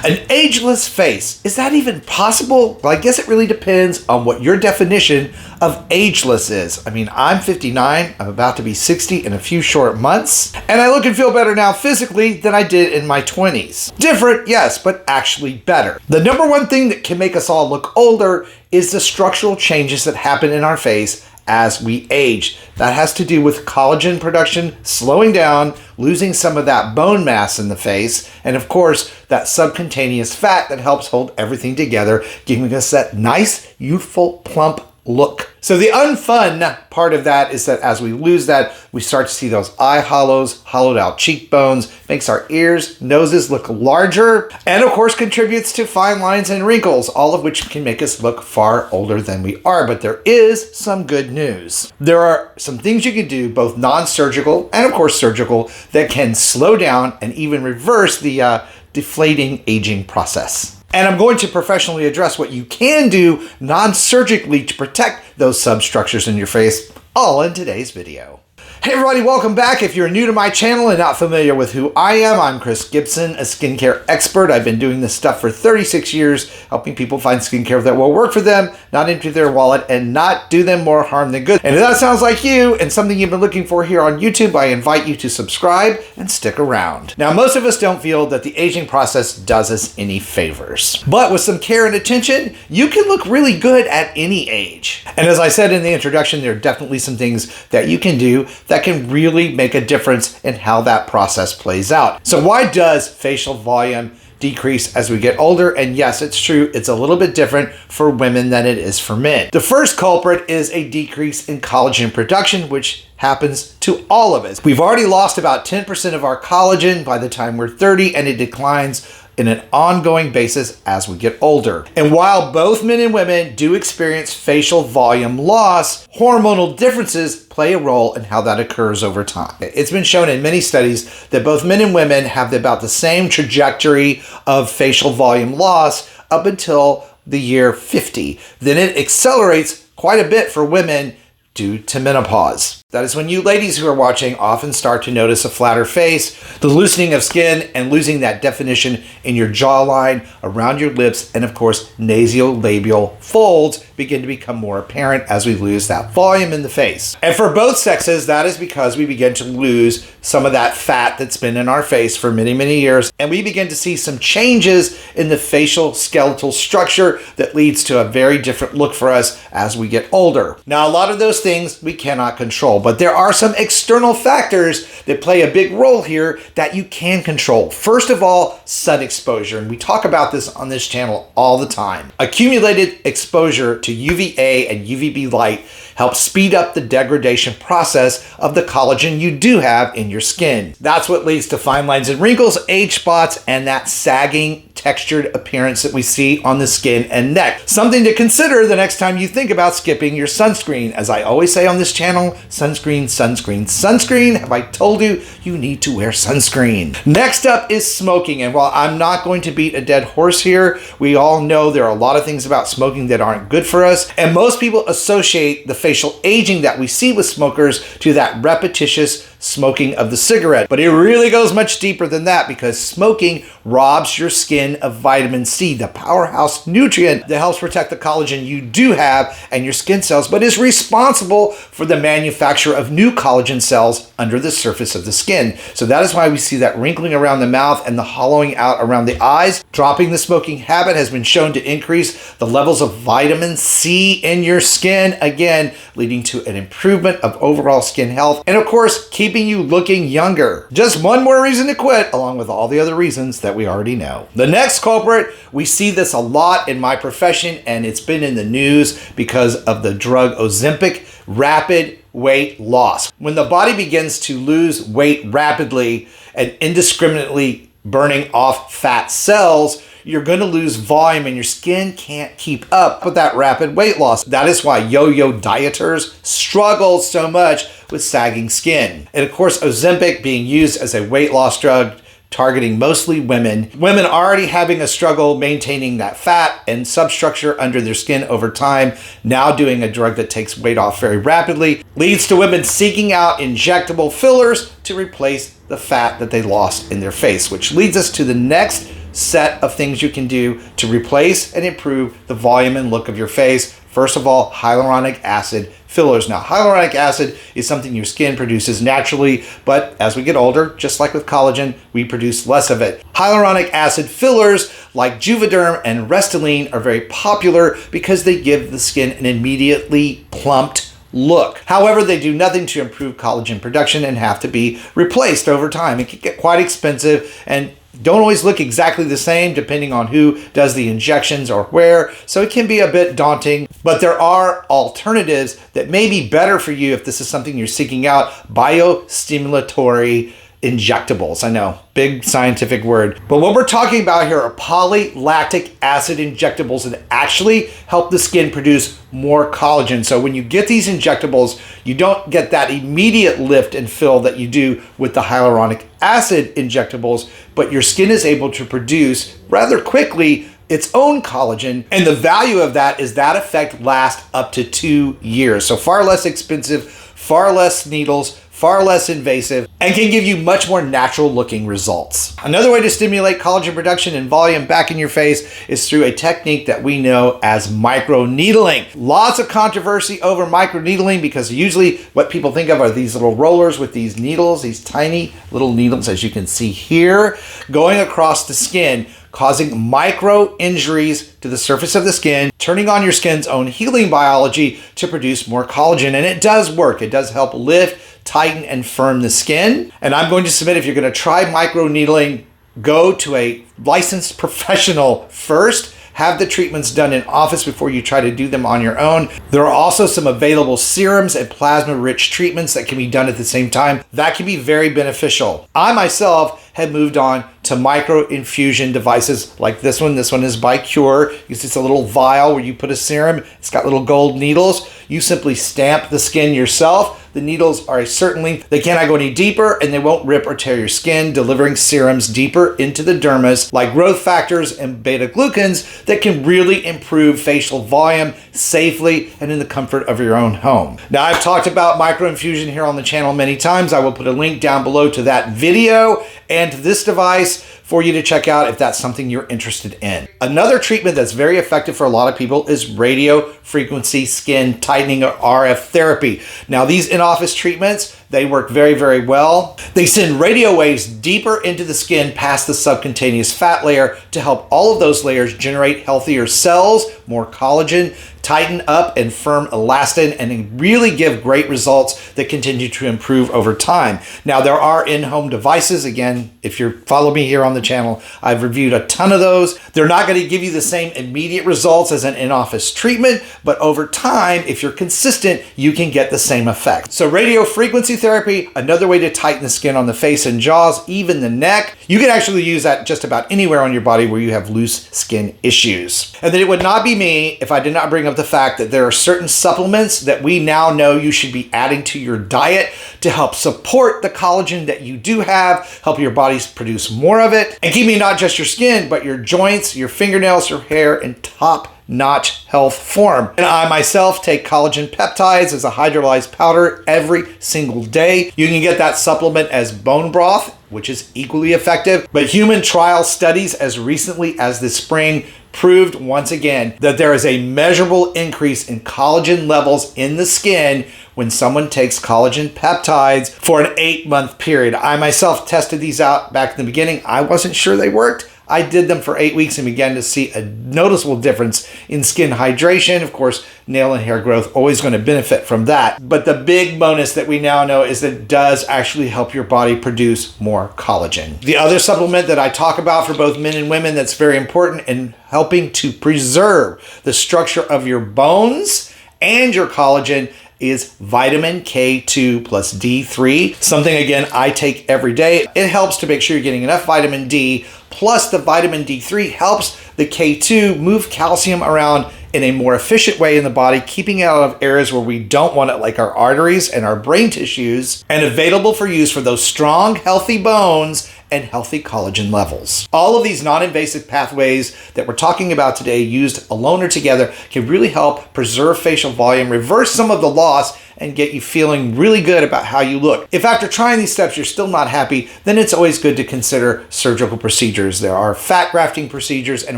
An ageless face. Is that even possible? Well, I guess it really depends on what your definition of ageless is. I mean, I'm 59, I'm about to be 60 in a few short months, and I look and feel better now physically than I did in my 20s. Different, yes, but actually better. The number one thing that can make us all look older is the structural changes that happen in our face as we age. That has to do with collagen production slowing down, losing some of that bone mass in the face, and of course, that subcutaneous fat that helps hold everything together, giving us that nice, youthful, plump look. So the unfun part of that is that as we lose that, we start to see those eye hollows, hollowed out cheekbones, makes our ears, noses look larger, and of course contributes to fine lines and wrinkles, all of which can make us look far older than we are. But there is some good news. There are some things you can do, both non-surgical and of course surgical, that can slow down and even reverse the deflating aging process. And I'm going to professionally address what you can do non-surgically to protect those substructures in your face, all in today's video. Hey everybody, welcome back. If you're new to my channel and not familiar with who I am, I'm Chris Gibson, a skincare expert. I've been doing this stuff for 36 years, helping people find skincare that will work for them, not empty their wallet, and not do them more harm than good. And if that sounds like you and something you've been looking for here on YouTube, I invite you to subscribe and stick around. Now, most of us don't feel that the aging process does us any favors. But with some care and attention, you can look really good at any age. And as I said in the introduction, there are definitely some things that you can do that can really make a difference in how that process plays out. So why does facial volume decrease as we get older? And yes, it's true, it's a little bit different for women than it is for men. The first culprit is a decrease in collagen production, which happens to all of us. We've already lost about 10% of our collagen by the time we're 30, and it declines in an ongoing basis as we get older. And while both men and women do experience facial volume loss, hormonal differences play a role in how that occurs over time. It's been shown in many studies that both men and women have about the same trajectory of facial volume loss up until the year 50. Then it accelerates quite a bit for women due to menopause. That is when you ladies who are watching often start to notice a flatter face, the loosening of skin, and losing that definition in your jawline, around your lips, and of course, nasolabial folds begin to become more apparent as we lose that volume in the face. And for both sexes, that is because we begin to lose some of that fat that's been in our face for many, many years, and we begin to see some changes in the facial skeletal structure that leads to a very different look for us as we get older. Now, a lot of those things we cannot control, but there are some external factors that play a big role here that you can control. First of all, sun exposure, and we talk about this on this channel all the time. Accumulated exposure to UVA and UVB light helps speed up the degradation process of the collagen you do have in your skin. That's what leads to fine lines and wrinkles, age spots, and that sagging, textured appearance that we see on the skin and neck. Something to consider the next time you think about skipping your sunscreen. As I always say on this channel, sunscreen, sunscreen, sunscreen. Have I told you you need to wear sunscreen? Next up is smoking. And while I'm not going to beat a dead horse here, we all know there are a lot of things about smoking that aren't good for us. And most people associate the facial aging that we see with smokers to that repetitious smoking of the cigarette. But it really goes much deeper than that, because smoking robs your skin of vitamin C, the powerhouse nutrient that helps protect the collagen you do have and your skin cells, but is responsible for the manufacture of new collagen cells under the surface of the skin. So that is why we see that wrinkling around the mouth and the hollowing out around the eyes. Dropping the smoking habit has been shown to increase the levels of vitamin C in your skin, again, leading to an improvement of overall skin health, and of course, keeping you looking younger. Just one more reason to quit, along with all the other reasons that we already know. The next culprit, we see this a lot in my profession, and it's been in the news because of the drug Ozempic, rapid weight loss. When the body begins to lose weight rapidly and indiscriminately burning off fat cells, you're going to lose volume and your skin can't keep up with that rapid weight loss. That is why yo-yo dieters struggle so much with sagging skin. And of course, Ozempic being used as a weight loss drug targeting mostly women. Women already having a struggle maintaining that fat and substructure under their skin over time, now doing a drug that takes weight off very rapidly, leads to women seeking out injectable fillers to replace the fat that they lost in their face, which leads us to the next set of things you can do to replace and improve the volume and look of your face. First of all, hyaluronic acid fillers. Now, hyaluronic acid is something your skin produces naturally, but as we get older, just like with collagen, we produce less of it. Hyaluronic acid fillers like Juvederm and Restylane are very popular because they give the skin an immediately plumped look. However, they do nothing to improve collagen production and have to be replaced over time. It can get quite expensive and don't always look exactly the same depending on who does the injections or where, so it can be a bit daunting, but there are alternatives that may be better for you if this is something you're seeking out. Biostimulatory injectables. I know, big scientific word. But what we're talking about here are polylactic acid injectables that actually help the skin produce more collagen. So when you get these injectables, you don't get that immediate lift and fill that you do with the hyaluronic acid injectables, but your skin is able to produce rather quickly its own collagen. And the value of that is that effect lasts up to 2 years. So far less expensive, far less needles, far less invasive, and can give you much more natural looking results. Another way to stimulate collagen production and volume back in your face is through a technique that we know as microneedling. Lots of controversy over microneedling because usually what people think of are these little rollers with these needles, these tiny little needles, as you can see here, going across the skin, causing micro injuries to the surface of the skin, turning on your skin's own healing biology to produce more collagen. And it does work. It does help lift, tighten, and firm the skin. And I'm going to submit, if you're going to try microneedling, go to a licensed professional first. Have the treatments done in office before you try to do them on your own. There are also some available serums and plasma-rich treatments that can be done at the same time. That can be very beneficial. I myself had moved on to micro infusion devices like this one. This one is by QURE. It's just a little vial where you put a serum. It's got little gold needles. You simply stamp the skin yourself. The needles are a certain length. They cannot go any deeper and they won't rip or tear your skin, delivering serums deeper into the dermis like growth factors and beta-glucans that can really improve facial volume safely and in the comfort of your own home. Now, I've talked about microinfusion here on the channel many times. I will put a link down below to that video and to this device for you to check out if that's something you're interested in. Another treatment that's very effective for a lot of people is radio frequency skin tightening or RF therapy. Now, these in-office treatments, they work very, very well. They send radio waves deeper into the skin past the subcutaneous fat layer to help all of those layers generate healthier cells, more collagen, tighten up and firm elastin, and really give great results that continue to improve over time. Now, there are in-home devices. Again, if you follow me here on the channel, I've reviewed a ton of those. They're not going to give you the same immediate results as an in-office treatment, but over time, if you're consistent, you can get the same effect. So radio frequency therapy, another way to tighten the skin on the face and jaws, even the neck. You can actually use that just about anywhere on your body where you have loose skin issues. And then it would not be me if I did not bring up the fact that there are certain supplements that we now know you should be adding to your diet to help support the collagen that you do have, help your bodies produce more of it, and keeping not just your skin, but your joints, your fingernails, your hair in top-notch health form. And I myself take collagen peptides as a hydrolyzed powder every single day. You can get that supplement as bone broth, which is equally effective, but human trial studies as recently as this spring proved once again that there is a measurable increase in collagen levels in the skin when someone takes collagen peptides for an 8-month period. I myself tested these out back in the beginning. I wasn't sure they worked. I did them for 8 weeks and began to see a noticeable difference in skin hydration. Of course, nail and hair growth, always going to benefit from that. But the big bonus that we now know is that it does actually help your body produce more collagen. The other supplement that I talk about for both men and women that's very important in helping to preserve the structure of your bones and your collagen is vitamin K2 plus D3, something again I take every day. It helps to make sure you're getting enough vitamin D, plus the vitamin D3 helps the K2 move calcium around in a more efficient way in the body, keeping it out of areas where we don't want it, like our arteries and our brain tissues, and available for use for those strong, healthy bones and healthy collagen levels. All of these non-invasive pathways that we're talking about today, used alone or together, can really help preserve facial volume, reverse some of the loss, and get you feeling really good about how you look. If after trying these steps you're still not happy, then it's always good to consider surgical procedures. There are fat grafting procedures and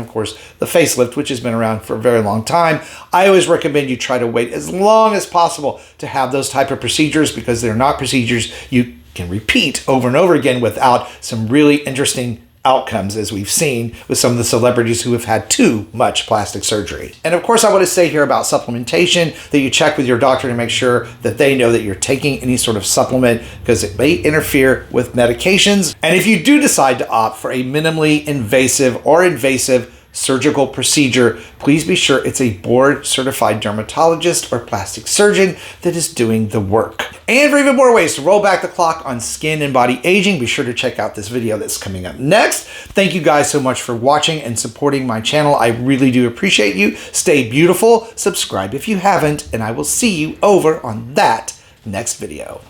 of course the facelift, which has been around for a very long time. I always recommend you try to wait as long as possible to have those type of procedures, because they're not procedures you can repeat over and over again without some really interesting outcomes, as we've seen with some of the celebrities who have had too much plastic surgery. And of course, I want to say here about supplementation that you check with your doctor to make sure that they know that you're taking any sort of supplement, because it may interfere with medications. And if you do decide to opt for a minimally invasive or invasive surgical procedure, please be sure it's a board-certified dermatologist or plastic surgeon that is doing the work. And for even more ways to roll back the clock on skin and body aging, be sure to check out this video that's coming up next. Thank you guys so much for watching and supporting my channel. I really do appreciate you. Stay beautiful, subscribe if you haven't, and I will see you over on that next video.